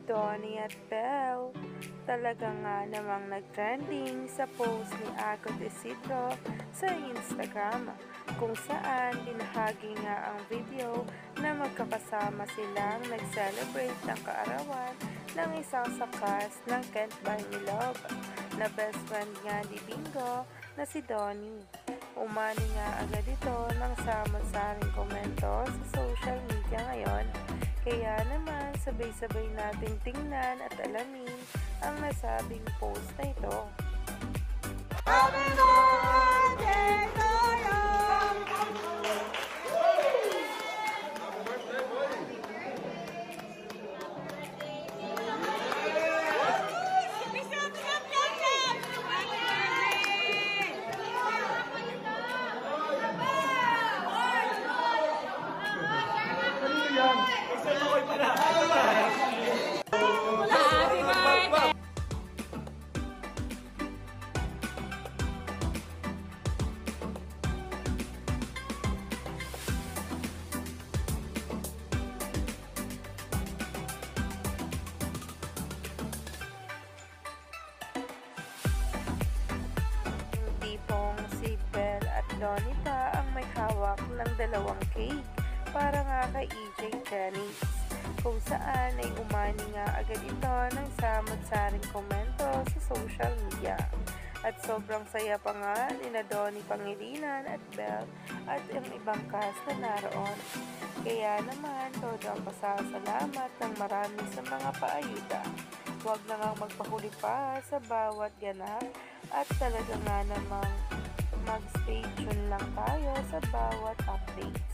Donnie at Belle, talaga nga namang nag-trending sa post ni Akot Isidro sa Instagram, kung saan binahagi nga ang video na magkakasama silang nag-celebrate ng kaarawan ng isang sakas ng Kent Barnilog na best friend nga ni Bingo na si Donnie. Umani nga agad ito ng samot-saring komento sa social media ngayon. Kaya naman sabay-sabay nating tingnan at alamin ang nasabing post na ito. Yung tipong si Belle at Donita ang may hawak ng dalawang cake para nga kay EJ Jennings, kung saan ay umani nga agad ito ng samot-saring komento sa social media. At sobrang saya pa nga ni na Donnie Pangilinan at Belle at ang ibang cast na naroon. Kaya naman, todo ang pasasalamat ng marami sa mga paayuda. Huwag na nga magpahuli pa sa bawat ganap at talaga nga namang mag-stay tuned lang tayo sa bawat update.